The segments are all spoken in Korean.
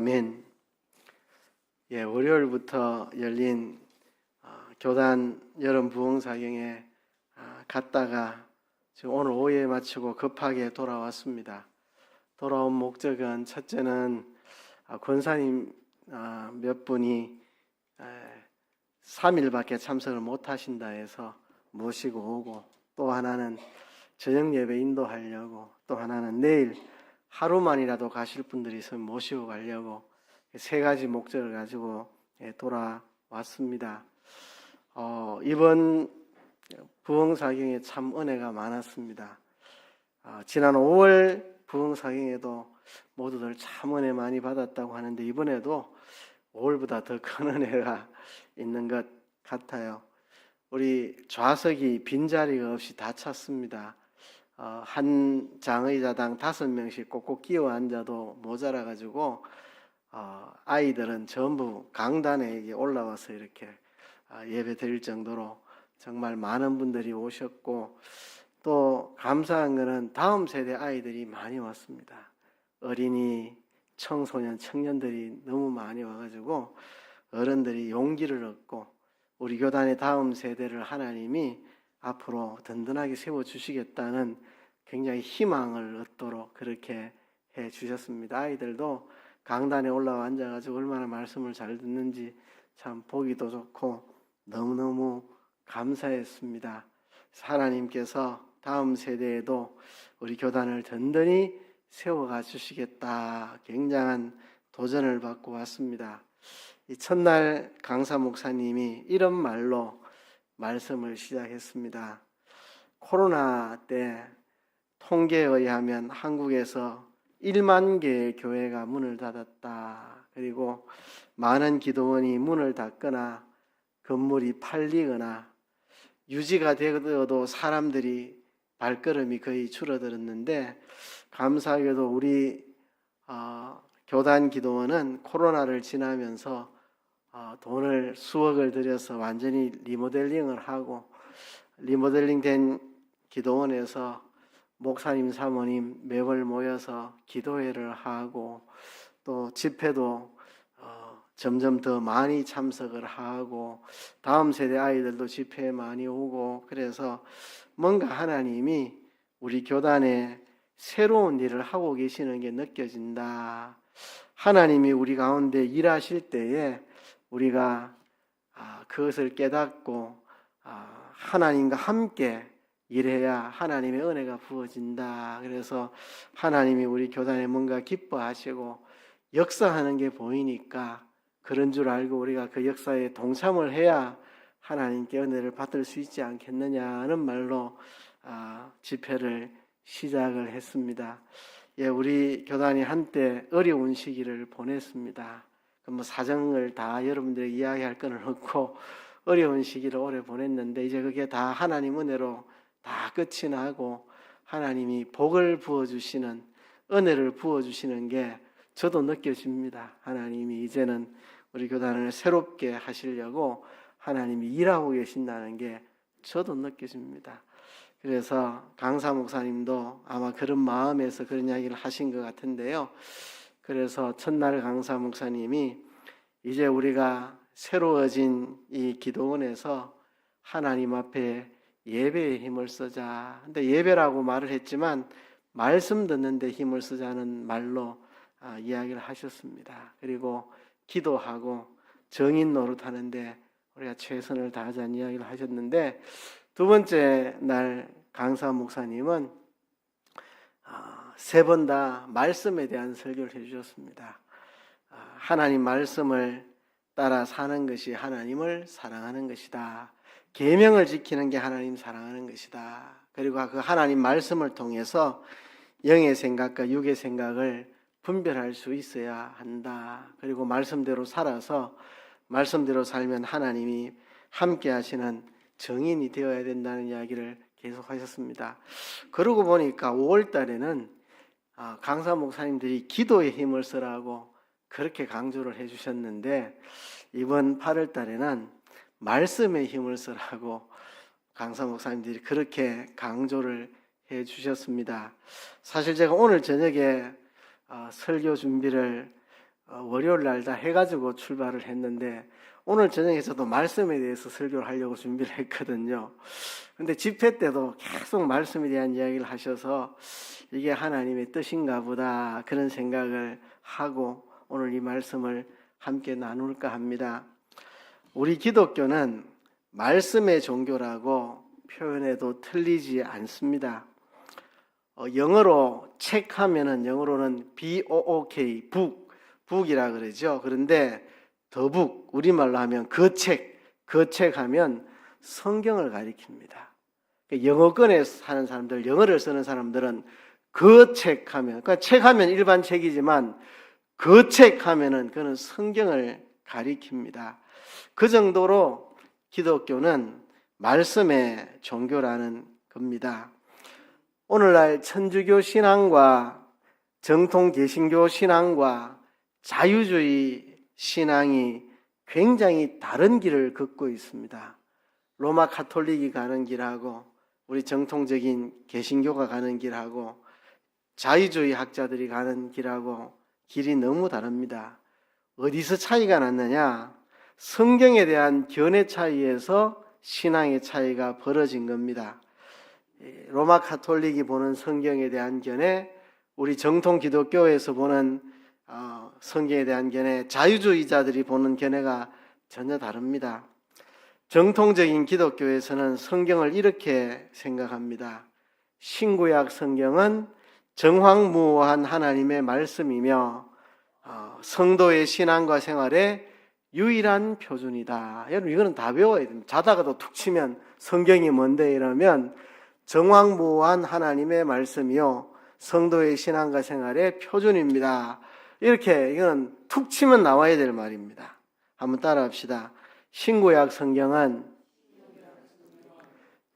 아멘. 월요일부터 열린 교단 여름 부흥사경에 갔다가 지금 오늘 오후에 마치고 급하게 돌아왔습니다. 돌아온 목적은 첫째는 권사님 몇 분이 3일밖에 참석을 못 하신다 해서 모시고 오고, 또 하나는 저녁 예배 인도하려고, 또 하나는 내일 하루만이라도 가실 분들이 있으면 모시고 가려고 세 가지 목적을 가지고 돌아왔습니다. 이번 부흥사경에 참 은혜가 많았습니다. 지난 5월 부흥사경에도 모두들 참 은혜 많이 받았다고 하는데, 이번에도 5월보다 더 큰 은혜가 있는 것 같아요. 우리 좌석이 빈자리가 없이 다 찼습니다. 한 장의자당 5명씩 꼭꼭 끼워 앉아도 모자라가지고 아이들은 전부 강단에 올라와서 이렇게 예배 드릴 정도로 정말 많은 분들이 오셨고, 또 감사한 것은 다음 세대 아이들이 많이 왔습니다. 어린이, 청소년, 청년들이 너무 많이 와가지고 어른들이 용기를 얻고, 우리 교단의 다음 세대를 하나님이 앞으로 든든하게 세워주시겠다는 굉장히 희망을 얻도록 그렇게 해주셨습니다. 아이들도 강단에 올라와 앉아가지고 얼마나 말씀을 잘 듣는지 참 보기도 좋고 너무너무 감사했습니다. 하나님께서 다음 세대에도 우리 교단을 든든히 세워가 주시겠다, 굉장한 도전을 받고 왔습니다. 이 첫날 강사 목사님이 이런 말로 말씀을 시작했습니다. 코로나 때 통계에 의하면 한국에서 1만 개의 교회가 문을 닫았다. 그리고 많은 기도원이 문을 닫거나 건물이 팔리거나 유지가 되어도 사람들이 발걸음이 거의 줄어들었는데, 감사하게도 우리 교단 기도원은 코로나를 지나면서 돈을 수억을 들여서 완전히 리모델링을 하고, 리모델링된 기도원에서 목사님, 사모님 매월 모여서 기도회를 하고, 또 집회도 점점 더 많이 참석을 하고, 다음 세대 아이들도 집회에 많이 오고, 그래서 뭔가 하나님이 우리 교단에 새로운 일을 하고 계시는 게 느껴진다. 하나님이 우리 가운데 일하실 때에 우리가 그것을 깨닫고 하나님과 함께 일해야 하나님의 은혜가 부어진다. 그래서 하나님이 우리 교단에 뭔가 기뻐하시고 역사하는 게 보이니까 그런 줄 알고 우리가 그 역사에 동참을 해야 하나님께 은혜를 받을 수 있지 않겠느냐는 말로 집회를 시작을 했습니다. 우리 교단이 한때 어려운 시기를 보냈습니다. 사정을 다 여러분들에게 이야기할 건 없고, 어려운 시기를 오래 보냈는데 이제 그게 다 하나님 은혜로 다 끝이 나고 하나님이 복을 부어주시는, 은혜를 부어주시는 게 저도 느껴집니다. 하나님이 이제는 우리 교단을 새롭게 하시려고 하나님이 일하고 계신다는 게 저도 느껴집니다. 그래서 강사 목사님도 아마 그런 마음에서 그런 이야기를 하신 것 같은데요. 그래서 첫날 강사 목사님이 이제 우리가 새로워진 이 기도원에서 하나님 앞에 예배에 힘을 쓰자. 근데 예배라고 말을 했지만 말씀 듣는데 힘을 쓰자는 말로 이야기를 하셨습니다. 그리고 기도하고 정인 노릇하는데 우리가 최선을 다하자는 이야기를 하셨는데, 두 번째 날 강사 목사님은 3번 다 말씀에 대한 설교를 해주셨습니다. 하나님 말씀을 따라 사는 것이 하나님을 사랑하는 것이다. 계명을 지키는 게 하나님 사랑하는 것이다. 그리고 그 하나님 말씀을 통해서 영의 생각과 육의 생각을 분별할 수 있어야 한다. 그리고 말씀대로 살아서 말씀대로 살면 하나님이 함께 하시는 정인이 되어야 된다는 이야기를 계속 하셨습니다. 그러고 보니까 5월 달에는 강사 목사님들이 기도에 힘을 쓰라고 그렇게 강조를 해주셨는데, 이번 8월 달에는 말씀에 힘을 쓰라고 강사 목사님들이 그렇게 강조를 해주셨습니다. 사실 제가 오늘 저녁에 설교 준비를 월요일 날 다 해가지고 출발을 했는데 오늘 저녁에 저도 말씀에 대해서 설교를 하려고 준비를 했거든요. 근데 집회 때도 계속 말씀에 대한 이야기를 하셔서 이게 하나님의 뜻인가 보다 그런 생각을 하고 오늘 이 말씀을 함께 나눌까 합니다. 우리 기독교는 말씀의 종교라고 표현해도 틀리지 않습니다. 영어로 책 하면은 영어로는 BOOK, 북이라 그러죠. 그런데 더북, 우리말로 하면 그 책 하면 성경을 가리킵니다. 영어권에 사는 사람들, 영어를 쓰는 사람들은 그 책 하면, 그러니까 책 하면 일반 책이지만 그 책 하면은 그는 성경을 가리킵니다. 그 정도로 기독교는 말씀의 종교라는 겁니다. 오늘날 천주교 신앙과 정통 개신교 신앙과 자유주의 신앙이 굉장히 다른 길을 걷고 있습니다. 로마 가톨릭이 가는 길하고 우리 정통적인 개신교가 가는 길하고 자유주의 학자들이 가는 길하고 길이 너무 다릅니다. 어디서 차이가 났느냐? 성경에 대한 견해 차이에서 신앙의 차이가 벌어진 겁니다. 로마 가톨릭이 보는 성경에 대한 견해, 우리 정통 기독교에서 보는 성경에 대한 견해, 자유주의자들이 보는 견해가 전혀 다릅니다. 정통적인 기독교에서는 성경을 이렇게 생각합니다. 신구약 성경은 정황무오한 하나님의 말씀이며 성도의 신앙과 생활의 유일한 표준이다. 여러분 이거는 다 외워야 됩니다. 자다가도 툭 치면 성경이 뭔데 이러면 정황무오한 하나님의 말씀이요 성도의 신앙과 생활의 표준입니다. 이렇게 이건 툭 치면 나와야 될 말입니다. 한번 따라합시다. 신구약 성경은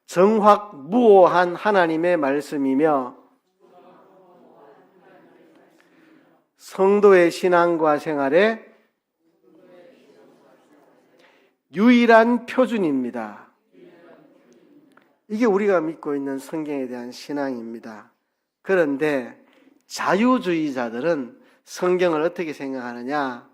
정확무오한 하나님의 말씀이며 성도의 신앙과 생활의 유일한 표준입니다. 이게 우리가 믿고 있는 성경에 대한 신앙입니다. 그런데 자유주의자들은 성경을 어떻게 생각하느냐?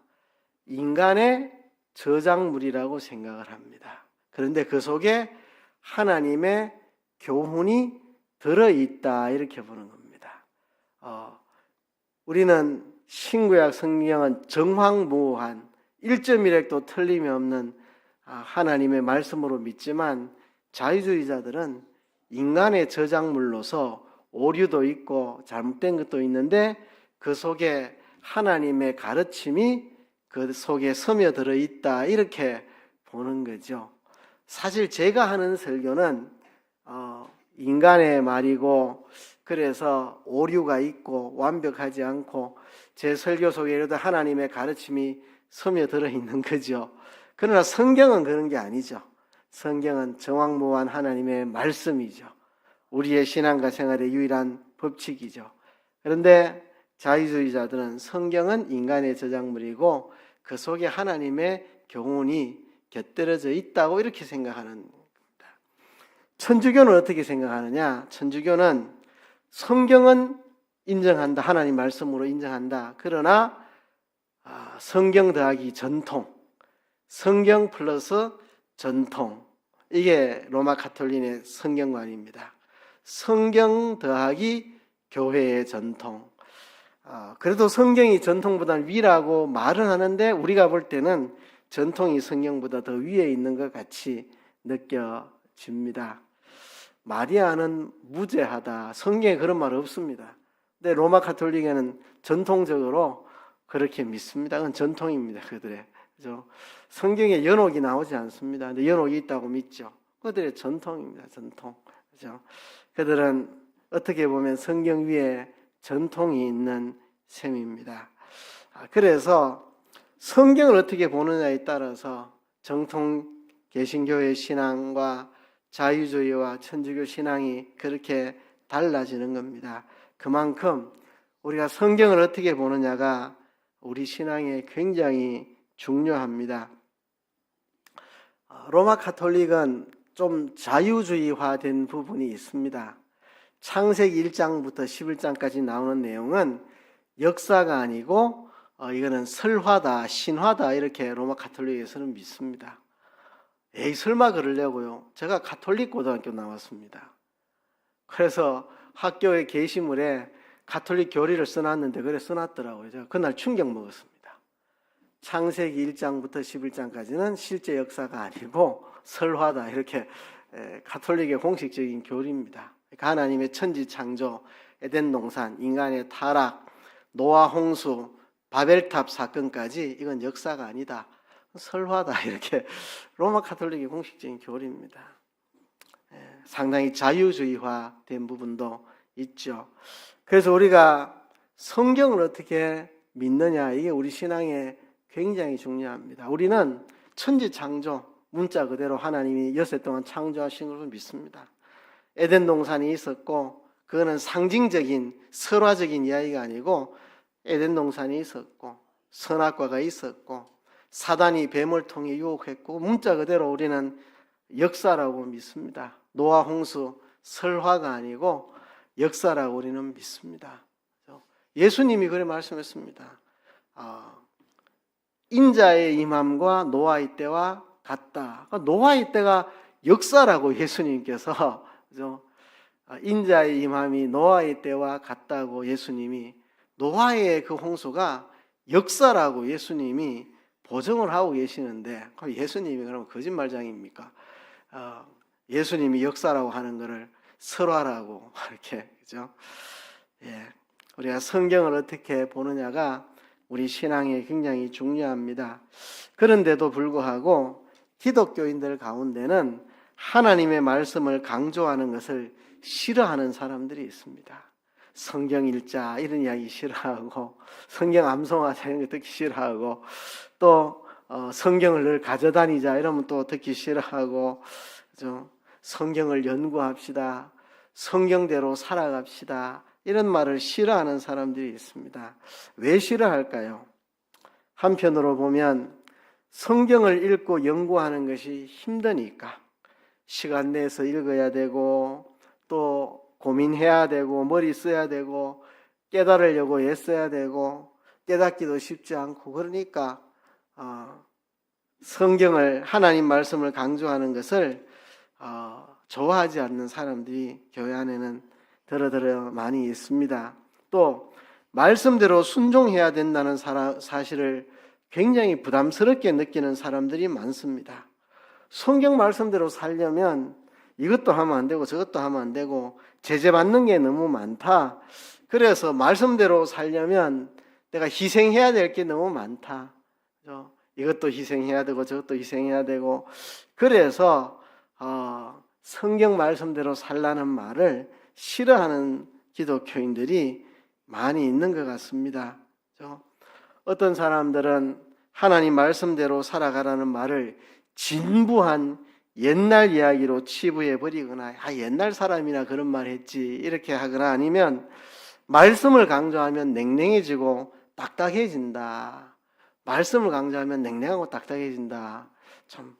인간의 저작물이라고 생각을 합니다. 그런데 그 속에 하나님의 교훈이 들어있다 이렇게 보는 겁니다. 우리는 신구약 성경은 정황무오한 1.1획도 틀림이 없는 하나님의 말씀으로 믿지만 자유주의자들은 인간의 저작물로서 오류도 있고 잘못된 것도 있는데 그 속에 하나님의 가르침이 그 속에 스며들어 있다 이렇게 보는 거죠. 사실 제가 하는 설교는 인간의 말이고 그래서 오류가 있고 완벽하지 않고 제 설교 속에도 하나님의 가르침이 스며들어 있는 거죠. 그러나 성경은 그런 게 아니죠. 성경은 정황무오한 하나님의 말씀이죠. 우리의 신앙과 생활의 유일한 법칙이죠. 그런데 자유주의자들은 성경은 인간의 저작물이고 그 속에 하나님의 교훈이 곁들여져 있다고 이렇게 생각하는 겁니다. 천주교는 어떻게 생각하느냐? 천주교는 성경은 인정한다. 하나님 말씀으로 인정한다. 그러나 성경 더하기 전통, 성경 플러스 전통, 이게 로마 가톨릭의 성경관입니다. 성경 더하기 교회의 전통. 그래도 성경이 전통보다 위라고 말은 하는데 우리가 볼 때는 전통이 성경보다 더 위에 있는 것 같이 느껴집니다. 마리아는 무죄하다. 성경에 그런 말 없습니다. 근데 로마 가톨릭에는 전통적으로 그렇게 믿습니다. 그건 전통입니다. 그들의. 그죠? 성경에 연옥이 나오지 않습니다. 근데 연옥이 있다고 믿죠. 그들의 전통입니다. 전통. 그죠? 그들은 어떻게 보면 성경 위에 전통이 있는 셈입니다. 그래서 성경을 어떻게 보느냐에 따라서 정통 개신교의 신앙과 자유주의와 천주교 신앙이 그렇게 달라지는 겁니다. 그만큼 우리가 성경을 어떻게 보느냐가 우리 신앙에 굉장히 중요합니다. 로마 가톨릭은 좀 자유주의화된 부분이 있습니다. 창세기 1장부터 11장까지 나오는 내용은 역사가 아니고 이거는 설화다, 신화다 이렇게 로마 가톨릭에서는 믿습니다. 에이 설마 그러려고요. 제가 가톨릭 고등학교 나왔습니다. 그래서 학교의 게시물에 가톨릭 교리를 써놨는데 그래 써놨더라고요. 제가 그날 충격 먹었습니다. 창세기 1장부터 11장까지는 실제 역사가 아니고 설화다 이렇게 가톨릭의 공식적인 교리입니다. 그러니까 하나님의 천지 창조, 에덴 동산, 인간의 타락, 노아 홍수, 바벨탑 사건까지 이건 역사가 아니다. 설화다 이렇게 로마 가톨릭의 공식적인 교리입니다. 상당히 자유주의화된 부분도 있죠. 그래서 우리가 성경을 어떻게 믿느냐 이게 우리 신앙에 굉장히 중요합니다. 우리는 천지 창조 문자 그대로 하나님이 여세 동안 창조하신 것을 믿습니다. 에덴 동산이 있었고 그거는 상징적인 설화적인 이야기가 아니고 에덴 동산이 있었고 선악과가 있었고 사단이 뱀을 통해 유혹했고 문자 그대로 우리는 역사라고 믿습니다. 노아 홍수 설화가 아니고 역사라고 우리는 믿습니다. 예수님이 그래 말씀했습니다. 인자의 임함과 노아의 때와 같다. 노아의 때가 역사라고 예수님께서 인자의 임함이 노아의 때와 같다고 예수님이 노아의 그 홍수가 역사라고 예수님이 보증을 하고 계시는데 예수님이 그럼 거짓말장입니까? 예수님이 역사라고 하는 것을 설화라고 이렇게 그죠? 예, 우리가 성경을 어떻게 보느냐가 우리 신앙에 굉장히 중요합니다. 그런데도 불구하고 기독교인들 가운데는 하나님의 말씀을 강조하는 것을 싫어하는 사람들이 있습니다. 성경 읽자 이런 이야기 싫어하고 성경 암송하자 이런 거 듣기 싫어하고 또 성경을 늘 가져다니자 이러면 또 듣기 싫어하고 성경을 연구합시다. 성경대로 살아갑시다. 이런 말을 싫어하는 사람들이 있습니다. 왜 싫어할까요? 한편으로 보면 성경을 읽고 연구하는 것이 힘드니까 시간 내서 읽어야 되고 또 고민해야 되고 머리 써야 되고 깨달으려고 애써야 되고 깨닫기도 쉽지 않고 그러니까 성경을 하나님 말씀을 강조하는 것을 좋아하지 않는 사람들이 교회 안에는 더러더러 많이 있습니다. 또 말씀대로 순종해야 된다는 사실을 굉장히 부담스럽게 느끼는 사람들이 많습니다. 성경 말씀대로 살려면 이것도 하면 안 되고 저것도 하면 안 되고 제재받는 게 너무 많다. 그래서 말씀대로 살려면 내가 희생해야 될 게 너무 많다. 이것도 희생해야 되고 저것도 희생해야 되고 그래서 성경 말씀대로 살라는 말을 싫어하는 기독교인들이 많이 있는 것 같습니다. 어떤 사람들은 하나님 말씀대로 살아가라는 말을 진부한 옛날 이야기로 치부해 버리거나 옛날 사람이나 그런 말 했지 이렇게 하거나 아니면 말씀을 강조하면 냉랭해지고 딱딱해진다. 말씀을 강조하면 냉랭하고 딱딱해진다. 참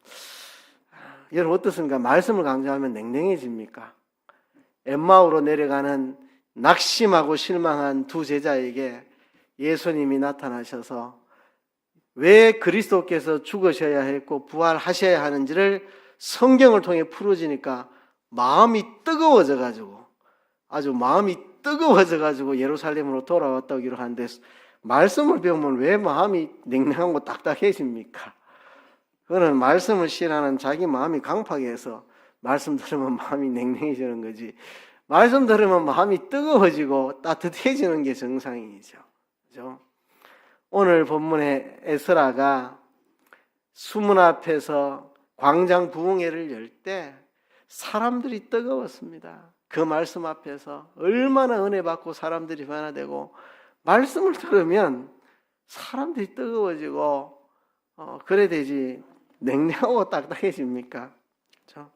여러분 어떻습니까? 말씀을 강조하면 냉랭해집니까? 엠마오로 내려가는 낙심하고 실망한 두 제자에게 예수님이 나타나셔서 왜 그리스도께서 죽으셔야 했고 부활하셔야 하는지를 성경을 통해 풀어지니까 마음이 뜨거워져 가지고 아주 마음이 뜨거워져 가지고 예루살렘으로 돌아왔다고 기록하는데 말씀을 배우면 왜 마음이 냉랭하고 딱딱해집니까? 그거는 말씀을 싫어하는 자기 마음이 강팍해서 말씀 들으면 마음이 냉랭해지는 거지. 말씀 들으면 마음이 뜨거워지고 따뜻해지는 게 정상이죠. 그죠? 오늘 본문의 에스라가 수문 앞에서 광장 부흥회를 열 때 사람들이 뜨거웠습니다. 그 말씀 앞에서 얼마나 은혜 받고 사람들이 변화되고 말씀을 들으면 사람들이 뜨거워지고 그래 되지 냉랭하고 딱딱해집니까? 그렇죠?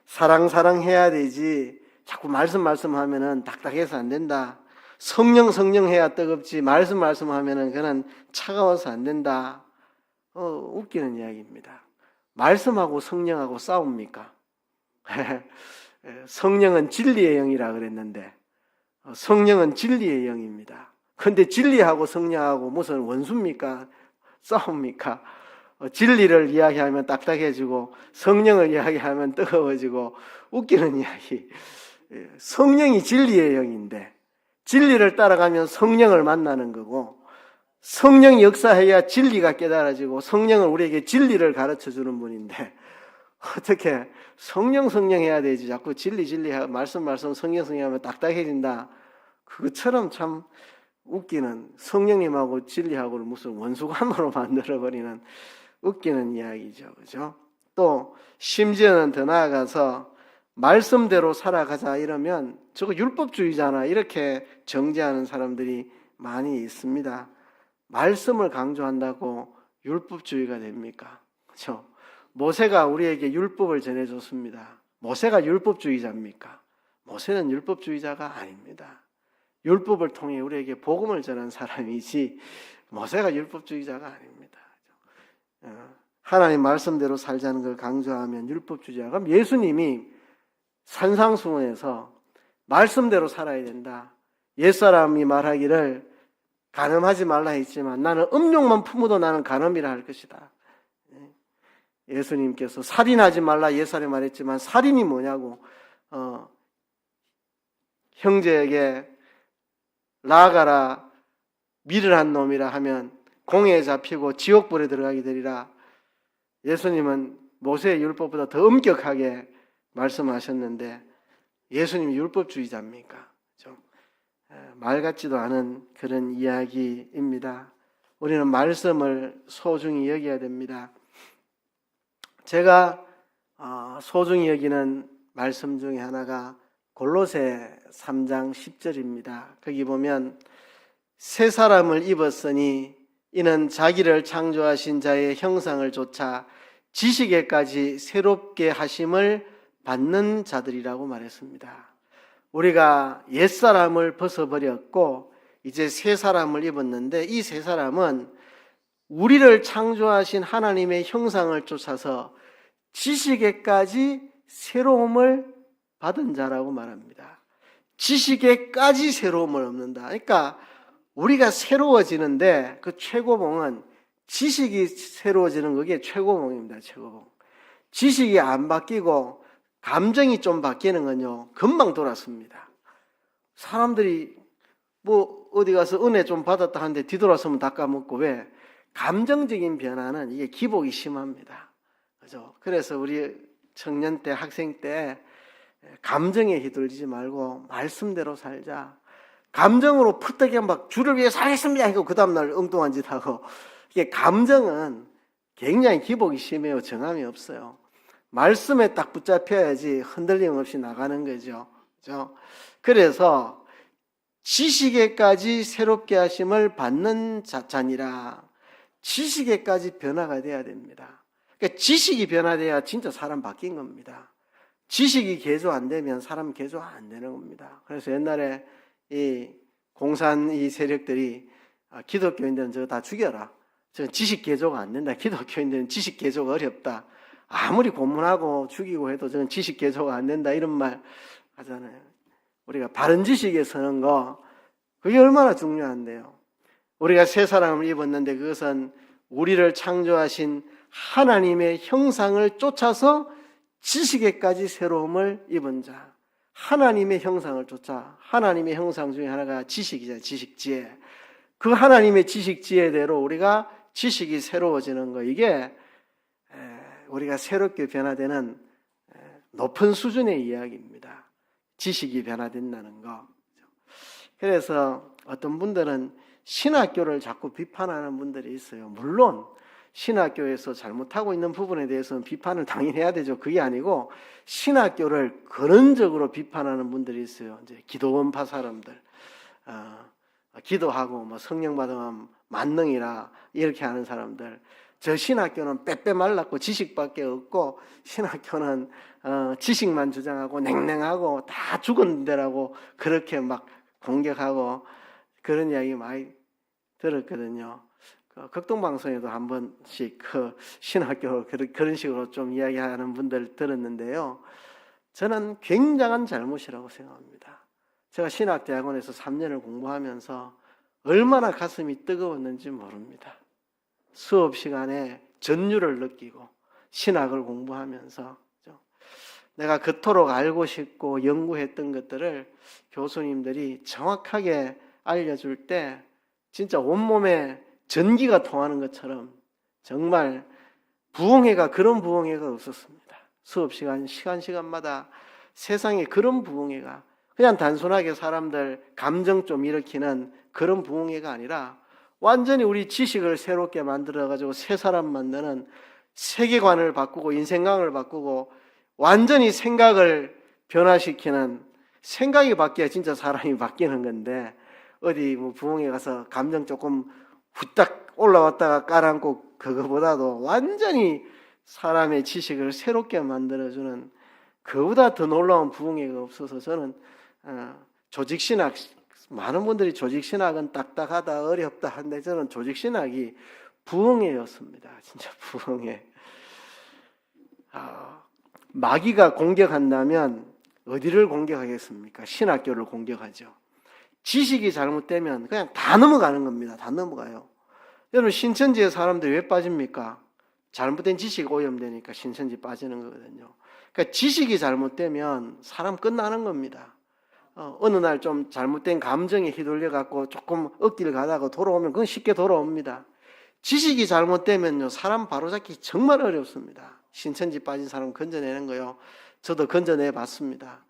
사랑해야 되지 자꾸 말씀하면은 딱딱해서 안 된다. 성령 해야 뜨겁지 말씀하면은 그는 차가워서 안 된다. 웃기는 이야기입니다. 말씀하고 성령하고 싸웁니까? 성령은 진리의 영이라 그랬는데 성령은 진리의 영입니다. 근데 진리하고 성령하고 무슨 원수입니까? 싸웁니까? 진리를 이야기하면 딱딱해지고 성령을 이야기하면 뜨거워지고 웃기는 이야기. 성령이 진리의 영인데 진리를 따라가면 성령을 만나는 거고 성령이 역사해야 진리가 깨달아지고 성령은 우리에게 진리를 가르쳐주는 분인데 어떻게 성령 해야 되지 자꾸 진리 말씀 성령 하면 딱딱해진다. 그것처럼 참 웃기는 성령님하고 진리하고를 무슨 원수관으로 만들어버리는 웃기는 이야기죠. 그죠? 또 심지어는 더 나아가서 말씀대로 살아가자 이러면 저거 율법주의잖아 이렇게 정죄하는 사람들이 많이 있습니다. 말씀을 강조한다고 율법주의가 됩니까? 그렇죠? 모세가 우리에게 율법을 전해줬습니다. 모세가 율법주의자입니까? 모세는 율법주의자가 아닙니다. 율법을 통해 우리에게 복음을 전한 사람이지 모세가 율법주의자가 아닙니다. 하나님 말씀대로 살자는 걸 강조하면 율법주의자. 그럼 예수님이 산상수훈에서 말씀대로 살아야 된다. 옛사람이 말하기를 간음하지 말라 했지만 나는 음욕만 품어도 나는 간음이라 할 것이다. 예수님께서 살인하지 말라 옛사람이 말했지만 살인이 뭐냐고 형제에게 나아가라 밀을 한 놈이라 하면 공회에 잡히고 지옥불에 들어가게 되리라. 예수님은 모세의 율법보다 더 엄격하게 말씀하셨는데 예수님이 율법주의자입니까? 좀 말 같지도 않은 그런 이야기입니다. 우리는 말씀을 소중히 여겨야 됩니다. 제가 소중히 여기는 말씀 중에 하나가 골로새 3장 10절입니다. 거기 보면 새 사람을 입었으니 이는 자기를 창조하신 자의 형상을 좇아 지식에까지 새롭게 하심을 받는 자들이라고 말했습니다. 우리가 옛사람을 벗어버렸고 이제 새 사람을 입었는데 이 새 사람은 우리를 창조하신 하나님의 형상을 쫓아서 지식에까지 새로움을 받은 자라고 말합니다. 지식에까지 새로움을 얻는다. 그러니까 우리가 새로워지는데 그 최고봉은 지식이 새로워지는 그게 최고봉입니다. 최고봉. 지식이 안 바뀌고 감정이 좀 바뀌는 건요 금방 돌았습니다. 사람들이 뭐 어디 가서 은혜 좀 받았다 하는데 뒤돌아서면 다 까먹고 왜? 감정적인 변화는 이게 기복이 심합니다. 그죠? 그래서 우리 청년 때 학생 때 감정에 휘둘리지 말고 말씀대로 살자. 감정으로 푸떡이 막 주를 위해 살겠습니다 하고 그 다음날 엉뚱한 짓 하고 이게 감정은 굉장히 기복이 심해요. 정함이 없어요. 말씀에 딱 붙잡혀야지 흔들림 없이 나가는 거죠. 그죠? 그래서 지식에까지 새롭게 하심을 받는 자니라. 지식에까지 변화가 돼야 됩니다. 그러니까 지식이 변화돼야 진짜 사람 바뀐 겁니다. 지식이 개조 안 되면 사람 개조 안 되는 겁니다. 그래서 옛날에 이 공산 이 세력들이 기독교인들은 저거 다 죽여라. 저 지식 개조가 안 된다. 기독교인들은 지식 개조가 어렵다. 아무리 고문하고 죽이고 해도 저는 지식 개조가 안 된다. 이런 말 하잖아요. 우리가 바른 지식에 서는 거 그게 얼마나 중요한데요. 우리가 새 사람을 입었는데 그것은 우리를 창조하신 하나님의 형상을 쫓아서 지식에까지 새로움을 입은 자. 하나님의 형상을 쫓아. 하나님의 형상 중에 하나가 지식이잖아요. 지식지혜. 그 하나님의 지식지혜대로 우리가 지식이 새로워지는 거 이게 우리가 새롭게 변화되는 높은 수준의 이야기입니다. 지식이 변화된다는 거. 그래서 어떤 분들은 신학교를 자꾸 비판하는 분들이 있어요. 물론 신학교에서 잘못하고 있는 부분에 대해서는 비판을 당연히 해야 되죠. 그게 아니고 신학교를 근원적으로 비판하는 분들이 있어요. 이제 기도원파 사람들, 기도하고 뭐 성령 받으면 만능이라 이렇게 하는 사람들. 저 신학교는 빼빼 말랐고 지식밖에 없고 신학교는 지식만 주장하고 냉랭하고 다 죽은 데라고 그렇게 막 공격하고 그런 이야기 많이 들었거든요. 극동방송에도 한 번씩 그 신학교 그런 식으로 좀 이야기하는 분들 들었는데요. 저는 굉장한 잘못이라고 생각합니다. 제가 신학대학원에서 3년을 공부하면서 얼마나 가슴이 뜨거웠는지 모릅니다. 수업 시간에 전율을 느끼고 신학을 공부하면서 내가 그토록 알고 싶고 연구했던 것들을 교수님들이 정확하게 알려줄 때 진짜 온몸에 전기가 통하는 것처럼 정말 부흥회가 그런 부흥회가 없었습니다. 수업 시간마다 세상에 그런 부흥회가 그냥 단순하게 사람들 감정 좀 일으키는 그런 부흥회가 아니라 완전히 우리 지식을 새롭게 만들어가지고 새 사람 만드는 세계관을 바꾸고 인생관을 바꾸고 완전히 생각을 변화시키는, 생각이 바뀌어야 진짜 사람이 바뀌는 건데 어디 뭐 부흥회 가서 감정 조금 후딱 올라왔다가 깔아앉고 그거보다도 완전히 사람의 지식을 새롭게 만들어주는 그보다 더 놀라운 부흥회가 없어서 저는 조직신학, 많은 분들이 조직신학은 딱딱하다 어렵다 하는데 저는 조직신학이 부흥회였습니다. 진짜 부흥회. 마귀가 공격한다면 어디를 공격하겠습니까? 신학교를 공격하죠. 지식이 잘못되면 그냥 다 넘어가는 겁니다. 다 넘어가요. 여러분 신천지의 사람들이 왜 빠집니까? 잘못된 지식 오염되니까 신천지 빠지는 거거든요. 그러니까 지식이 잘못되면 사람 끝나는 겁니다. 어느 날 좀 잘못된 감정에 휘둘려 갖고 조금 억지를 가다가 돌아오면 그건 쉽게 돌아옵니다. 지식이 잘못되면요 사람 바로잡기 정말 어렵습니다. 신천지 빠진 사람 건져내는 거요. 저도 건져내 봤습니다.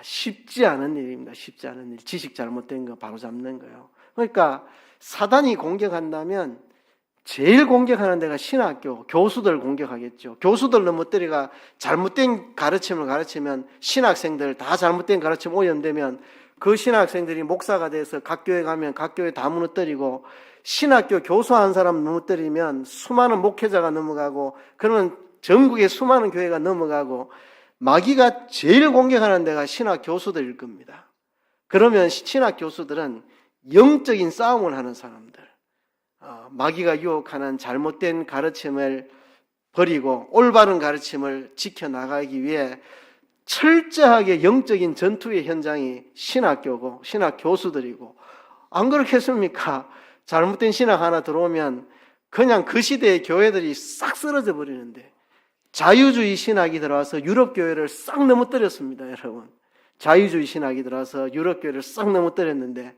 쉽지 않은 일입니다. 쉽지 않은 일. 지식 잘못된 거 바로잡는 거요. 그러니까 사단이 공격한다면 제일 공격하는 데가 신학교, 교수들 공격하겠죠. 교수들 넘어뜨리가 잘못된 가르침을 가르치면 신학생들 다 잘못된 가르침 오염되면 그 신학생들이 목사가 돼서 각 교회 가면 각 교회 다 무너뜨리고 신학교 교수 한 사람 넘어뜨리면 수많은 목회자가 넘어가고 그러면 전국의 수많은 교회가 넘어가고 마귀가 제일 공격하는 데가 신학 교수들일 겁니다. 그러면 신학 교수들은 영적인 싸움을 하는 사람들, 마귀가 유혹하는 잘못된 가르침을 버리고 올바른 가르침을 지켜나가기 위해 철저하게 영적인 전투의 현장이 신학교고 신학 교수들이고, 안 그렇겠습니까? 잘못된 신학 하나 들어오면 그냥 그 시대의 교회들이 싹 쓰러져 버리는데, 자유주의 신학이 들어와서 유럽 교회를 싹 넘어뜨렸습니다. 여러분, 자유주의 신학이 들어와서 유럽 교회를 싹 넘어뜨렸는데,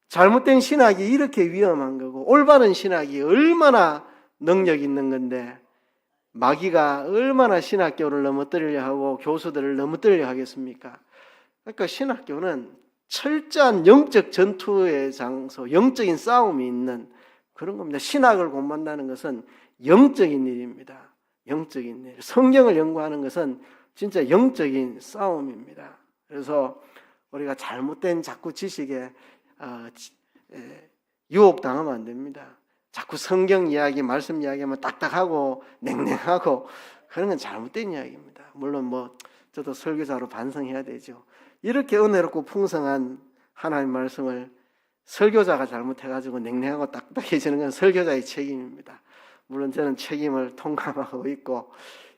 잘못된 신학이 이렇게 위험한 거고 올바른 신학이 얼마나 능력 있는 건데 마귀가 얼마나 신학교를 넘어뜨리려 하고 교수들을 넘어뜨리려 하겠습니까? 그러니까 신학교는 철저한 영적 전투의 장소, 영적인 싸움이 있는 그런 겁니다. 신학을 공부한다는 것은 영적인 일입니다. 영적인 일. 성경을 연구하는 것은 진짜 영적인 싸움입니다. 그래서 우리가 잘못된 자꾸 지식에 유혹당하면 안 됩니다. 자꾸 성경 이야기, 말씀 이야기하면 딱딱하고 냉랭하고 그런 건 잘못된 이야기입니다. 물론 저도 설교자로 반성해야 되죠. 이렇게 은혜롭고 풍성한 하나님 말씀을 설교자가 잘못해가지고 냉랭하고 딱딱해지는 건 설교자의 책임입니다. 물론 저는 책임을 통감하고 있고,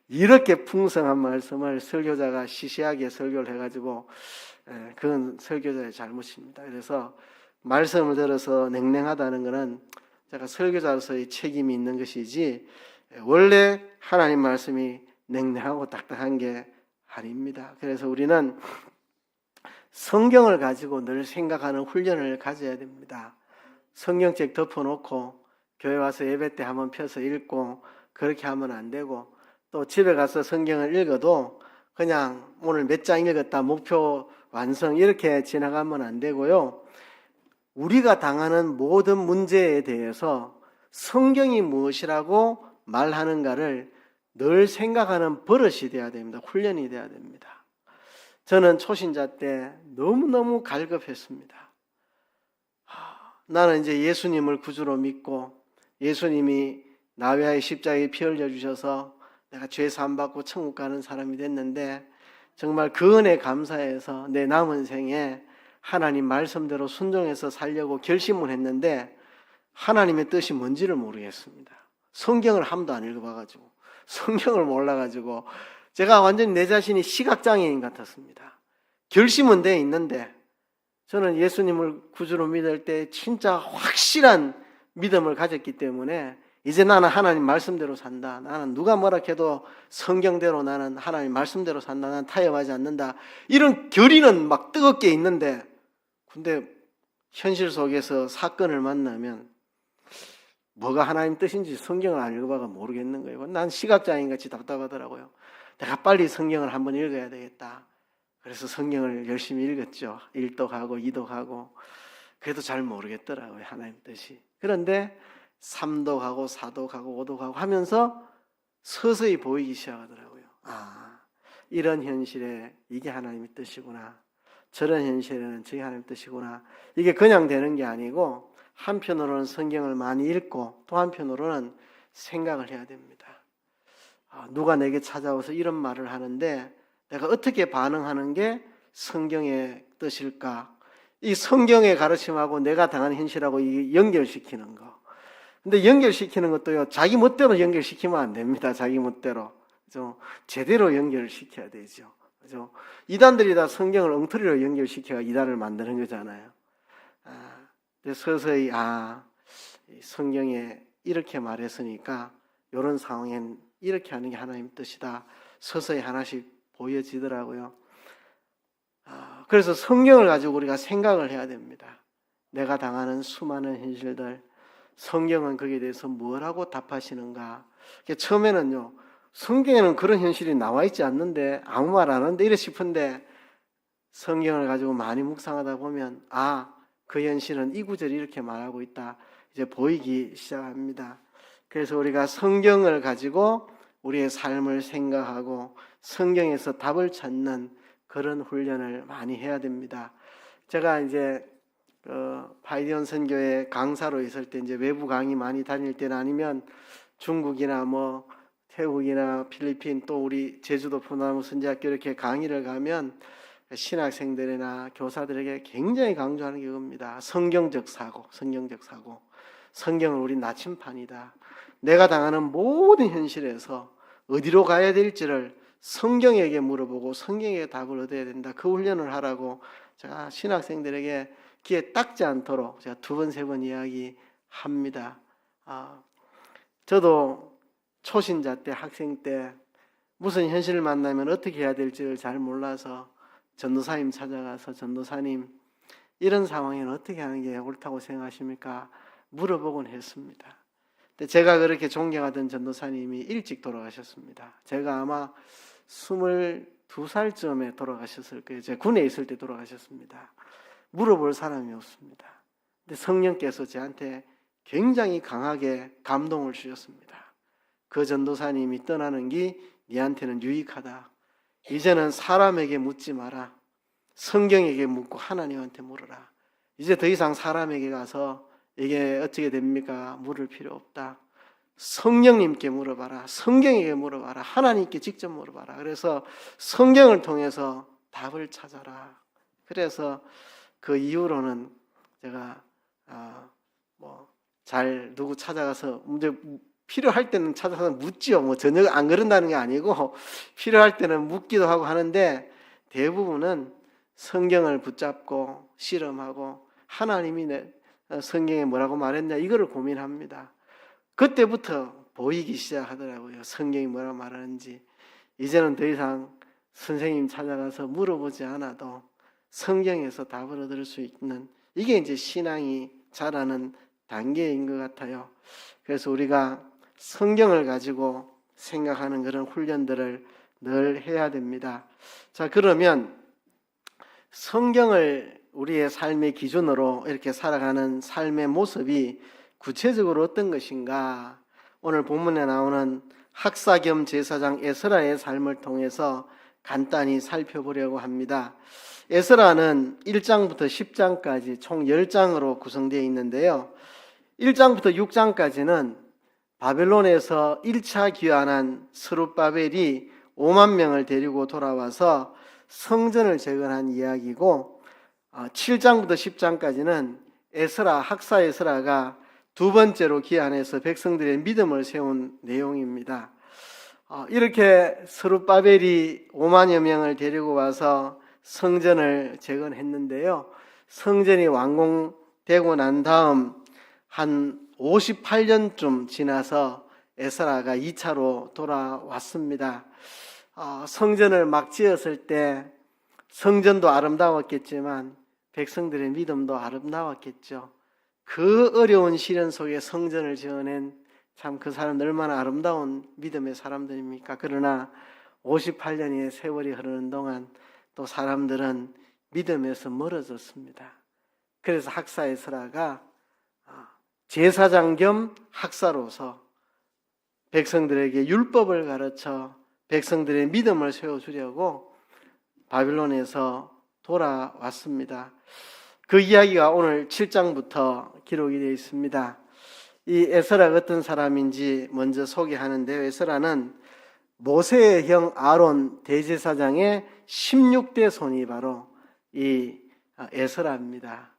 이렇게 풍성한 말씀을 설교자가 시시하게 설교를 해가지고 그건 설교자의 잘못입니다. 그래서 말씀을 들어서 냉랭하다는 것은 제가 설교자로서의 책임이 있는 것이지 원래 하나님 말씀이 냉랭하고 딱딱한 게 아닙니다. 그래서 우리는 성경을 가지고 늘 생각하는 훈련을 가져야 됩니다. 성경책 덮어놓고 교회 와서 예배 때 한번 펴서 읽고 그렇게 하면 안 되고, 또 집에 가서 성경을 읽어도 그냥 오늘 몇 장 읽었다 목표 완성 이렇게 지나가면 안 되고요. 우리가 당하는 모든 문제에 대해서 성경이 무엇이라고 말하는가를 늘 생각하는 버릇이 돼야 됩니다. 훈련이 돼야 됩니다. 저는 초신자 때 너무너무 갈급했습니다. 나는 이제 예수님을 구주로 믿고 예수님이 나 위하여 십자가에 피 흘려주셔서 내가 죄 사함받고 천국 가는 사람이 됐는데, 정말 그 은혜 감사해서 내 남은 생에 하나님 말씀대로 순종해서 살려고 결심을 했는데 하나님의 뜻이 뭔지를 모르겠습니다. 성경을 한 번도 안 읽어봐가지고, 성경을 몰라가지고 제가 완전히 내 자신이 시각장애인 같았습니다. 결심은 돼 있는데 저는 예수님을 구주로 믿을 때 진짜 확실한 믿음을 가졌기 때문에 이제 나는 하나님 말씀대로 산다. 나는 누가 뭐라 해도 성경대로 나는 하나님 말씀대로 산다. 나는 타협하지 않는다. 이런 결의는 막 뜨겁게 있는데 근데 현실 속에서 사건을 만나면 뭐가 하나님 뜻인지 성경을 안 읽어봐가 모르겠는 거예요. 난 시각장애인 같이 답답하더라고요. 내가 빨리 성경을 한번 읽어야 되겠다. 그래서 성경을 열심히 읽었죠. 1도 가고 2도 가고 그래도 잘 모르겠더라고요. 하나님 뜻이. 그런데 3도 가고 4도 가고 5도 가고 하면서 서서히 보이기 시작하더라고요. 아, 이런 현실에 이게 하나님의 뜻이구나. 저런 현실에는 저게 하나님의 뜻이구나. 이게 그냥 되는 게 아니고 한편으로는 성경을 많이 읽고 또 한편으로는 생각을 해야 됩니다. 누가 내게 찾아와서 이런 말을 하는데 내가 어떻게 반응하는 게 성경의 뜻일까? 이 성경의 가르침하고 내가 당한 현실하고 이 연결시키는 거. 근데 연결시키는 것도요, 자기 멋대로 연결시키면 안 됩니다. 자기 멋대로. 그죠? 제대로 연결시켜야 되죠. 그죠? 이단들이 다 성경을 엉터리로 연결시켜야 이단을 만드는 거잖아요. 서서히, 성경에 이렇게 말했으니까, 이런 상황엔 이렇게 하는 게 하나님 뜻이다. 서서히 하나씩 보여지더라고요. 그래서 성경을 가지고 우리가 생각을 해야 됩니다. 내가 당하는 수많은 현실들, 성경은 거기에 대해서 뭐라고 답하시는가. 처음에는요, 성경에는 그런 현실이 나와 있지 않는데 아무 말 안 하는데 이래 싶은데 성경을 가지고 많이 묵상하다 보면 그 현실은 이 구절이 이렇게 말하고 있다. 이제 보이기 시작합니다. 그래서 우리가 성경을 가지고 우리의 삶을 생각하고 성경에서 답을 찾는 그런 훈련을 많이 해야 됩니다. 제가 이제 파이디온 선교회 강사로 있을 때 이제 외부 강의 많이 다닐 때는 아니면 중국이나 뭐 태국이나 필리핀 또 우리 제주도 포나무 선지학교 이렇게 강의를 가면 신학생들이나 교사들에게 굉장히 강조하는 게 그겁니다. 성경적 사고. 성경은 우리 나침판이다. 내가 당하는 모든 현실에서 어디로 가야 될지를 성경에게 물어보고 성경에게 답을 얻어야 된다. 그 훈련을 하라고 제가 신학생들에게 귀에 닦지 않도록 제가 2번, 3번 이야기합니다. 저도 초신자 때, 학생 때 무슨 현실을 만나면 어떻게 해야 될지를 잘 몰라서 전도사님 찾아가서 전도사님 이런 상황에는 어떻게 하는 게 옳다고 생각하십니까? 물어보곤 했습니다. 근데 제가 그렇게 존경하던 전도사님이 일찍 돌아가셨습니다. 제가 아마 22살쯤에 돌아가셨을 거예요. 제가 군에 있을 때 돌아가셨습니다. 물어볼 사람이 없습니다. 근데 성령께서 저한테 굉장히 강하게 감동을 주셨습니다. 그 전도사님이 떠나는 게 네한테는 유익하다. 이제는 사람에게 묻지 마라. 성경에게 묻고 하나님한테 물어라. 이제 더 이상 사람에게 가서 이게 어떻게 됩니까? 물을 필요 없다. 성령님께 물어봐라. 성경에게 물어봐라. 하나님께 직접 물어봐라. 그래서 성경을 통해서 답을 찾아라. 그래서 그 이후로는 제가 잘 누구 찾아가서 이제 필요할 때는 찾아서 묻지요. 전혀 안 그런다는 게 아니고 필요할 때는 묻기도 하고 하는데 대부분은 성경을 붙잡고 실험하고 하나님이 성경에 뭐라고 말했냐 이거를 고민합니다. 그때부터 보이기 시작하더라고요. 성경이 뭐라고 말하는지. 이제는 더 이상 선생님 찾아가서 물어보지 않아도 성경에서 답을 얻을 수 있는 이게 이제 신앙이 자라는 단계인 것 같아요. 그래서 우리가 성경을 가지고 생각하는 그런 훈련들을 늘 해야 됩니다. 자, 그러면 성경을 우리의 삶의 기준으로 이렇게 살아가는 삶의 모습이 구체적으로 어떤 것인가? 오늘 본문에 나오는 학사 겸 제사장 에스라의 삶을 통해서 간단히 살펴보려고 합니다. 에스라는 1장부터 10장까지 총 10장으로 구성되어 있는데요. 1장부터 6장까지는 바벨론에서 1차 귀환한 스룹바벨이 5만 명을 데리고 돌아와서 성전을 재건한 이야기고 7장부터 10장까지는 에스라, 학사 에스라가 두 번째로 귀환해서 백성들의 믿음을 세운 내용입니다. 이렇게 스룹바벨이 5만여 명을 데리고 와서 성전을 재건했는데요. 성전이 완공되고 난 다음 한 58년쯤 지나서 에스라가 2차로 돌아왔습니다. 성전을 막 지었을 때 성전도 아름다웠겠지만 백성들의 믿음도 아름다웠겠죠. 그 어려운 시련 속에 성전을 지어낸 참 그 사람들 얼마나 아름다운 믿음의 사람들입니까? 그러나 58년의 세월이 흐르는 동안 또 사람들은 믿음에서 멀어졌습니다. 그래서 학사 에스라가 제사장 겸 학사로서 백성들에게 율법을 가르쳐 백성들의 믿음을 세워주려고 바빌론에서 돌아왔습니다. 그 이야기가 오늘 7장부터 기록이 되어 있습니다. 이 에스라가 어떤 사람인지 먼저 소개하는데요. 에스라는 모세의 형 아론 대제사장의 16대 손이 바로 이 에스라입니다.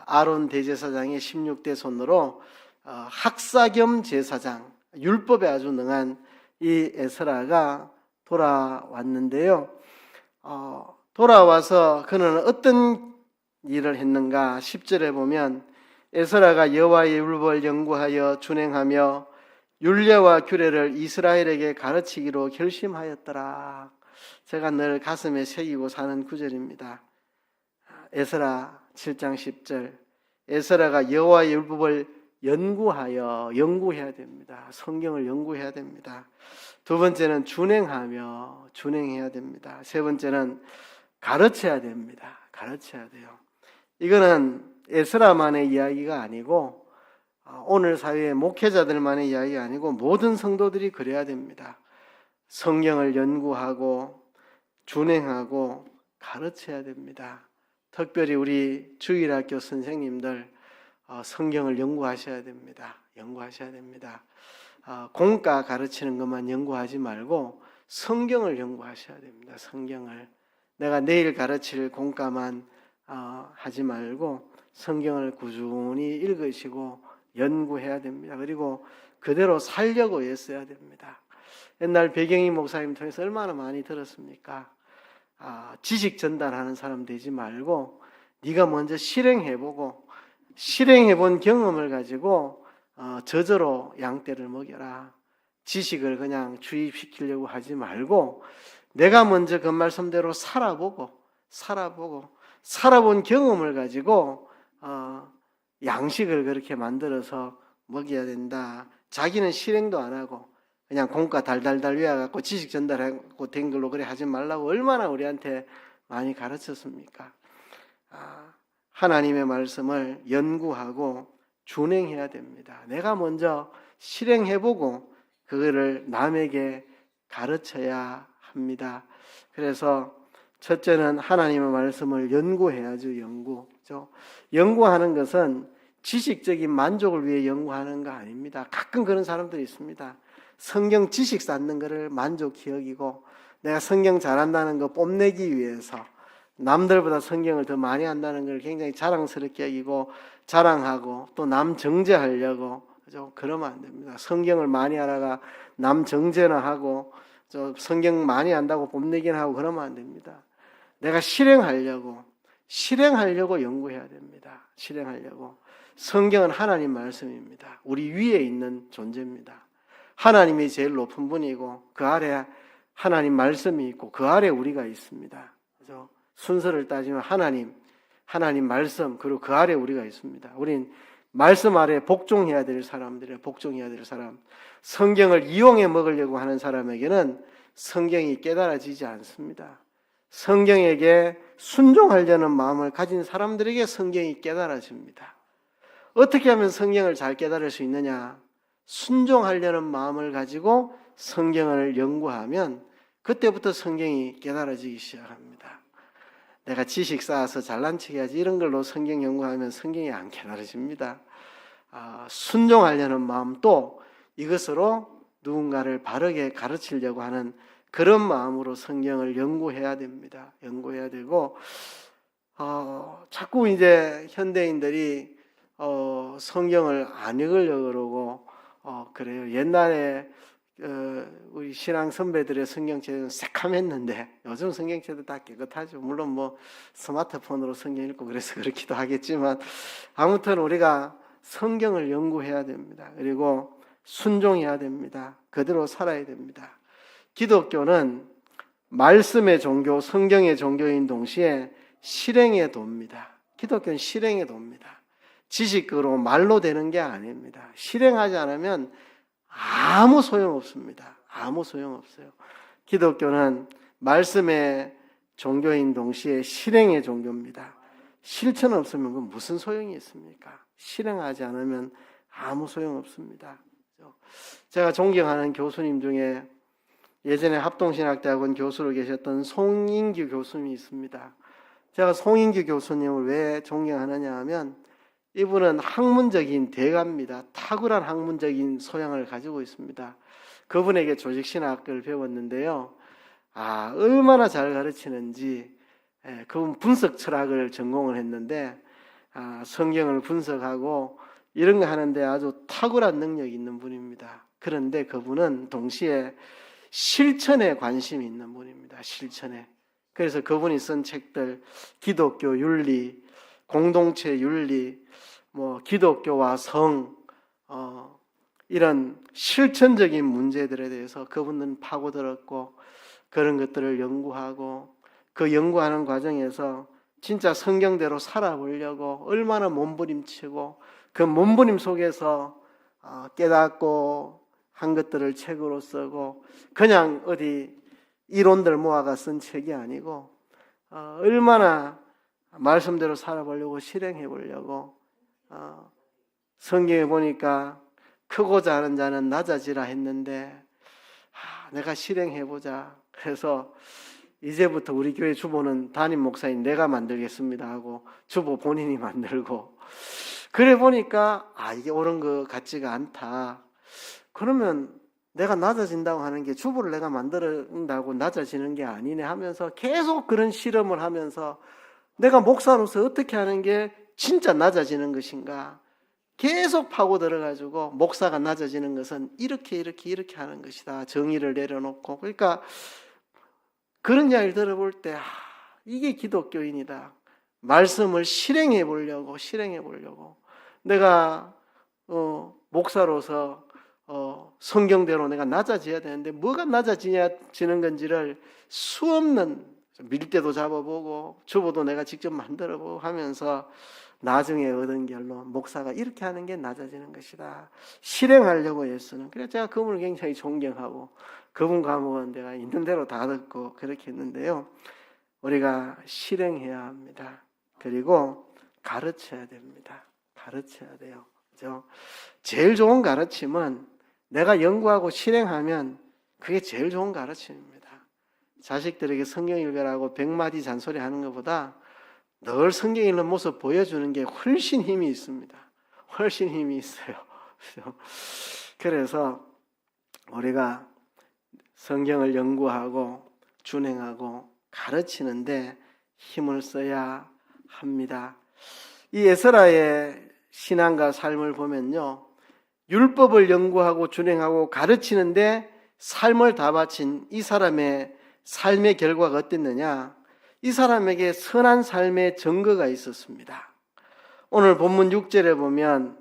아론 대제사장의 16대 손으로 학사 겸 제사장, 율법에 아주 능한 이 에스라가 돌아왔는데요. 돌아와서 그는 어떤 일을 했는가? 10절에 보면 에스라가 여호와의 율법을 연구하여 준행하며 율례와 규례를 이스라엘에게 가르치기로 결심하였더라. 제가 늘 가슴에 새기고 사는 구절입니다. 에스라 7장 10절. 에스라가 여호와의 율법을 연구해야 됩니다. 성경을 연구해야 됩니다. 두 번째는 준행해야 됩니다. 세 번째는 가르쳐야 됩니다. 가르쳐야 돼요. 이거는 에스라만의 이야기가 아니고 오늘 사회의 목회자들만의 이야기가 아니고 모든 성도들이 그래야 됩니다. 성경을 연구하고 준행하고 가르쳐야 됩니다. 특별히 우리 주일학교 선생님들 성경을 연구하셔야 됩니다. 연구하셔야 됩니다. 공과 가르치는 것만 연구하지 말고 성경을 연구하셔야 됩니다. 성경을. 내가 내일 가르칠 공과만 하지 말고 성경을 꾸준히 읽으시고 연구해야 됩니다. 그리고 그대로 살려고 애써야 됩니다. 옛날 배경희 목사님 통해서 얼마나 많이 들었습니까? 지식 전달하는 사람 되지 말고 네가 먼저 실행해보고 실행해본 경험을 가지고 저절로 양떼를 먹여라. 지식을 그냥 주입시키려고 하지 말고 내가 먼저 그 말씀대로 살아본 경험을 가지고 양식을 그렇게 만들어서 먹여야 된다. 자기는 실행도 안 하고 그냥 공과 달달달 외워갖고 지식 전달하고 된 걸로 그래 하지 말라고 얼마나 우리한테 많이 가르쳤습니까? 하나님의 말씀을 연구하고 준행해야 됩니다. 내가 먼저 실행해보고 그거를 남에게 가르쳐야 합니다. 그래서 첫째는 하나님의 말씀을 연구해야죠. 연구하는 것은 지식적인 만족을 위해 연구하는 거 아닙니다. 가끔 그런 사람들이 있습니다. 성경 지식 쌓는 것을 만족히 여기고 내가 성경 잘한다는 거 뽐내기 위해서 남들보다 성경을 더 많이 한다는 걸 굉장히 자랑스럽게 여기고 자랑하고 또 남 정죄하려고 그러면 안 됩니다. 성경을 많이 알아가 남 정죄나 하고 성경 많이 안다고 뽐내기나 하고 그러면 안 됩니다. 내가 실행하려고 연구해야 됩니다. 실행하려고. 성경은 하나님 말씀입니다. 우리 위에 있는 존재입니다. 하나님이 제일 높은 분이고 그 아래 하나님 말씀이 있고 그 아래 우리가 있습니다. 그래서 순서를 따지면 하나님 말씀 그리고 그 아래 우리가 있습니다. 우린 말씀 아래 복종해야 될 사람들이에요. 복종해야 될 사람. 성경을 이용해 먹으려고 하는 사람에게는 성경이 깨달아지지 않습니다. 성경에게 순종하려는 마음을 가진 사람들에게 성경이 깨달아집니다. 어떻게 하면 성경을 잘 깨달을 수 있느냐? 순종하려는 마음을 가지고 성경을 연구하면 그때부터 성경이 깨달아지기 시작합니다. 내가 지식 쌓아서 잘난 척 해야지 이런 걸로 성경 연구하면 성경이 안 깨달아집니다. 순종하려는 마음 또 이것으로 누군가를 바르게 가르치려고 하는 그런 마음으로 성경을 연구해야 됩니다. 연구해야 되고 자꾸 이제 현대인들이 성경을 안 읽으려고 그러고 그래요. 옛날에 우리 신앙 선배들의 성경책은 새카맸는데 요즘 성경책도 다 깨끗하죠. 물론 뭐 스마트폰으로 성경 읽고 그래서 그렇기도 하겠지만 아무튼 우리가 성경을 연구해야 됩니다. 그리고 순종해야 됩니다. 그대로 살아야 됩니다. 기독교는 말씀의 종교, 성경의 종교인 동시에 실행의 도입니다. 기독교는 실행의 도입니다. 지식으로 말로 되는 게 아닙니다. 실행하지 않으면 아무 소용없습니다. 아무 소용없어요. 기독교는 말씀의 종교인 동시에 실행의 종교입니다. 실천 없으면 그건 무슨 소용이 있습니까? 실행하지 않으면 아무 소용없습니다. 제가 존경하는 교수님 중에 예전에 합동신학대학원 교수로 계셨던 송인규 교수님이 있습니다. 제가 송인규 교수님을 왜 존경하느냐 하면 이분은 학문적인 대가입니다. 탁월한 학문적인 소양을 가지고 있습니다. 그분에게 조직신학을 배웠는데요. 얼마나 잘 가르치는지, 그분 분석 철학을 전공을 했는데, 성경을 분석하고 이런 거 하는데 아주 탁월한 능력이 있는 분입니다. 그런데 그분은 동시에 실천에 관심이 있는 분입니다. 실천에. 그래서 그분이 쓴 책들, 기독교 윤리, 공동체 윤리, 기독교와 성, 이런 실천적인 문제들에 대해서 그분은 파고들었고 그런 것들을 연구하고 그 연구하는 과정에서 진짜 성경대로 살아보려고 얼마나 몸부림치고 그 몸부림 속에서 깨닫고 한 것들을 책으로 쓰고 그냥 어디 이론들 모아가 쓴 책이 아니고 얼마나 말씀대로 살아보려고 실행해 보려고 성경에 보니까 크고자 하는 자는 낮아지라 했는데 내가 실행해 보자. 그래서 이제부터 우리 교회 주보는 담임 목사인 내가 만들겠습니다 하고 주보 본인이 만들고 그래 보니까 이게 옳은 것 같지가 않다. 그러면 내가 낮아진다고 하는 게 주보를 내가 만든다고 낮아지는 게 아니네 하면서 계속 그런 실험을 하면서 내가 목사로서 어떻게 하는 게 진짜 낮아지는 것인가 계속 파고 들어가지고 목사가 낮아지는 것은 이렇게 하는 것이다. 정의를 내려놓고 그러니까 그런 이야기를 들어볼 때 이게 기독교인이다. 말씀을 실행해 보려고 내가 목사로서 성경대로 내가 낮아져야 되는데 뭐가 낮아지는 건지를 수없는 밀대도 잡아보고 주보도 내가 직접 만들어보고 하면서 나중에 얻은 결론 목사가 이렇게 하는 게 낮아지는 것이다. 실행하려고 애쓰는. 그래서 제가 그분을 굉장히 존경하고 그분 과목은 내가 있는 대로 다 듣고 그렇게 했는데요. 우리가 실행해야 합니다. 그리고 가르쳐야 됩니다. 가르쳐야 돼요. 그죠? 제일 좋은 가르침은 내가 연구하고 실행하면 그게 제일 좋은 가르침입니다. 자식들에게 성경 읽으라고 100마디 잔소리 하는 것보다 늘 성경 읽는 모습 보여주는 게 훨씬 힘이 있습니다. 훨씬 힘이 있어요. 그래서 우리가 성경을 연구하고 준행하고 가르치는데 힘을 써야 합니다. 이 에스라의 신앙과 삶을 보면요. 율법을 연구하고 준행하고 가르치는데 삶을 다 바친 이 사람의 삶의 결과가 어땠느냐? 이 사람에게 선한 삶의 증거가 있었습니다. 오늘 본문 6절에 보면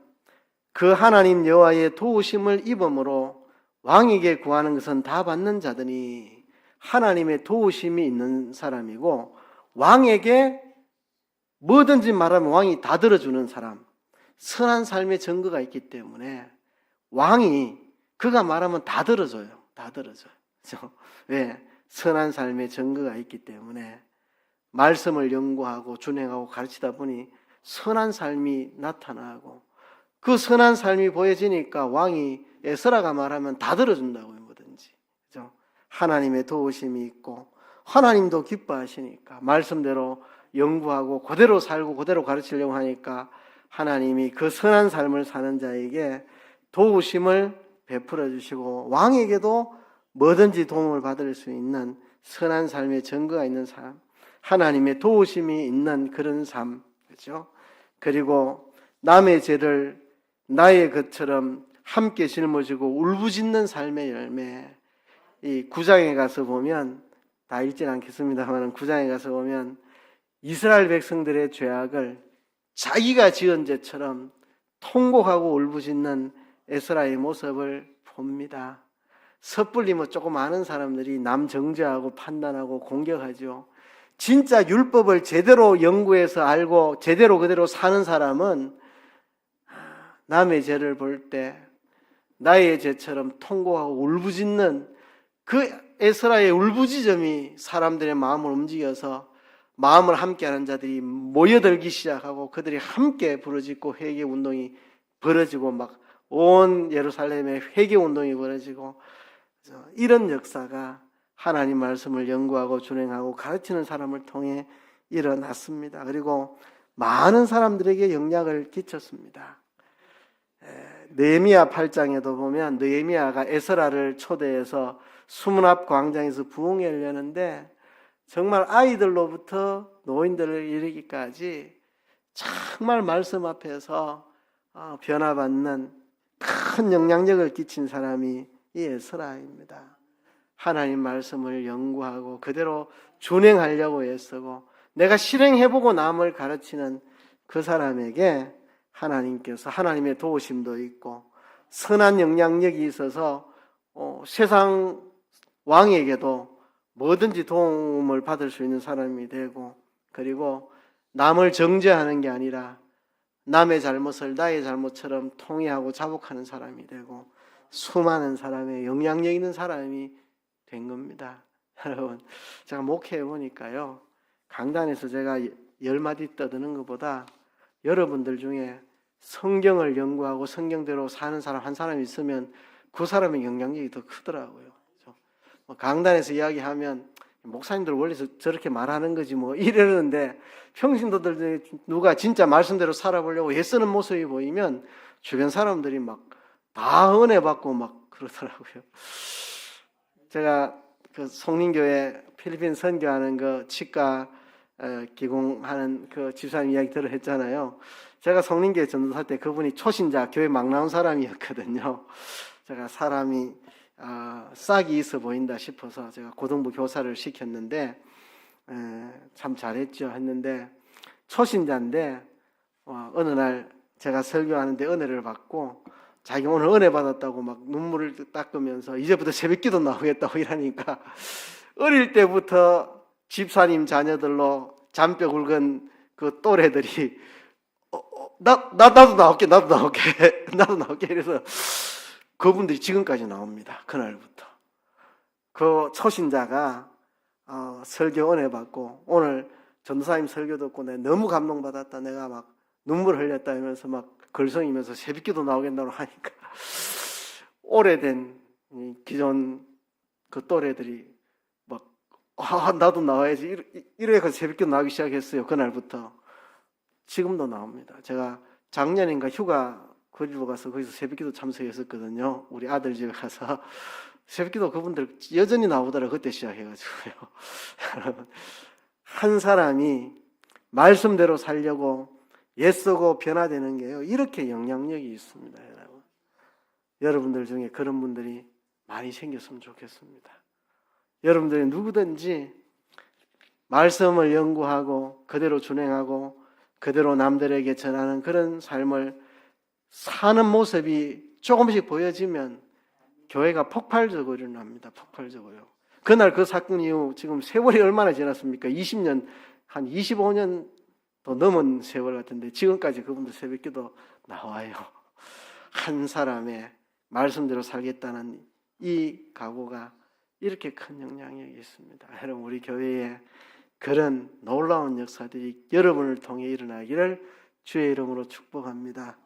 그 하나님 여호와의 도우심을 입음으로 왕에게 구하는 것은 다 받는 자더니 하나님의 도우심이 있는 사람이고 왕에게 뭐든지 말하면 왕이 다 들어주는 사람, 선한 삶의 증거가 있기 때문에 왕이 그가 말하면 다 들어줘요. 다 들어줘요. 그렇죠? 왜? 선한 삶의 증거가 있기 때문에 말씀을 연구하고 준행하고 가르치다 보니 선한 삶이 나타나고 그 선한 삶이 보여지니까 왕이 에스라가 말하면 다 들어준다고요. 뭐든지. 그렇죠? 하나님의 도우심이 있고 하나님도 기뻐하시니까 말씀대로 연구하고 그대로 살고 그대로 가르치려고 하니까 하나님이 그 선한 삶을 사는 자에게 도우심을 베풀어 주시고 왕에게도 뭐든지 도움을 받을 수 있는 선한 삶의 증거가 있는 삶, 하나님의 도우심이 있는 그런 삶, 그렇죠? 그리고 남의 죄를 나의 것처럼 함께 짊어지고 울부짖는 삶의 열매. 이 9장에 가서 보면, 다 읽진 않겠습니다만 9장에 가서 보면 이스라엘 백성들의 죄악을 자기가 지은 죄처럼 통곡하고 울부짖는 에스라의 모습을 봅니다. 섣불리 조금 아는 사람들이 남 정죄하고 판단하고 공격하죠. 진짜 율법을 제대로 연구해서 알고 제대로 그대로 사는 사람은 남의 죄를 볼 때 나의 죄처럼 통곡하고 울부짖는 그 에스라의 울부짖음이 사람들의 마음을 움직여서 마음을 함께하는 자들이 모여들기 시작하고 그들이 함께 부르짖고 회개 운동이 벌어지고 막 온 예루살렘에 회개 운동이 벌어지고, 이런 역사가 하나님 말씀을 연구하고 준행하고 가르치는 사람을 통해 일어났습니다. 그리고 많은 사람들에게 영향을 끼쳤습니다. 느헤미야 8장에도 보면 느헤미야가 에스라를 초대해서 수문 앞 광장에서 부흥회 열렸는데 정말 아이들로부터 노인들을 이르기까지 정말 말씀 앞에서 변화받는 큰 영향력을 끼친 사람이 이 에스라입니다. 하나님 말씀을 연구하고 그대로 준행하려고 애쓰고 내가 실행해보고 남을 가르치는 그 사람에게 하나님께서 하나님의 도우심도 있고 선한 영향력이 있어서 세상 왕에게도 뭐든지 도움을 받을 수 있는 사람이 되고, 그리고 남을 정죄하는 게 아니라 남의 잘못을 나의 잘못처럼 통회하고 자복하는 사람이 되고 수많은 사람의 영향력 있는 사람이 된 겁니다. 여러분, 제가 목회해 보니까요, 강단에서 제가 10마디 떠드는 것보다 여러분들 중에 성경을 연구하고 성경대로 사는 사람 한 사람 있으면 그 사람의 영향력이 더 크더라고요. 강단에서 이야기하면 목사님들 원래 저렇게 말하는 거지 뭐 이러는데, 평신도들 누가 진짜 말씀대로 살아보려고 애쓰는 모습이 보이면 주변 사람들이 막 다 은혜 받고 막 그러더라고요. 제가 그 송림교회 필리핀 선교하는 그 치과 기공하는 그 집사님 이야기 들어 했잖아요. 제가 송림교회 전도사 때 그분이 초신자 교회 막 나온 사람이었거든요. 제가 사람이 싹이 있어 보인다 싶어서 제가 고등부 교사를 시켰는데 참 잘했죠 했는데, 초신자인데 어느 날 제가 설교하는데 은혜를 받고 자기 오늘 은혜 받았다고 막 눈물을 닦으면서 이제부터 새벽기도 나오겠다고 이러니까, 어릴 때부터 집사님 자녀들로 잔뼈 굵은 그 또래들이 나도 나올게 나도 나올게 이래서 그분들이 지금까지 나옵니다. 그날부터. 그 초신자가 설교 은혜 받고 오늘 전도사님 설교 듣고 내가 너무 감동받았다, 내가 막 눈물 흘렸다 하면서 막 걸성이면서 새벽기도 나오겠다고 하니까 오래된 기존 그 또래들이 막 나도 나와야지 이래서 새벽기도 나오기 시작했어요. 그날부터. 지금도 나옵니다. 제가 작년인가 휴가 거리로 가서 거기서 새벽기도 참석했었거든요. 우리 아들 집에 가서 새벽기도 그분들 여전히 나오더라고요. 그때 시작해가지고요. 한 사람이 말씀대로 살려고 애쓰고 변화되는 게요, 이렇게 영향력이 있습니다. 여러분. 여러분들 중에 그런 분들이 많이 생겼으면 좋겠습니다. 여러분들이 누구든지 말씀을 연구하고 그대로 준행하고 그대로 남들에게 전하는 그런 삶을 사는 모습이 조금씩 보여지면 교회가 폭발적으로 일어납니다. 폭발적으로요. 그날 그 사건 이후 지금 세월이 얼마나 지났습니까? 20년, 한 25년 더 넘은 세월 같은데 지금까지 그분들 새벽기도 나와요. 한 사람의 말씀대로 살겠다는 이 각오가 이렇게 큰 영향력이 있습니다. 여러분, 우리 교회에 그런 놀라운 역사들이 여러분을 통해 일어나기를 주의 이름으로 축복합니다.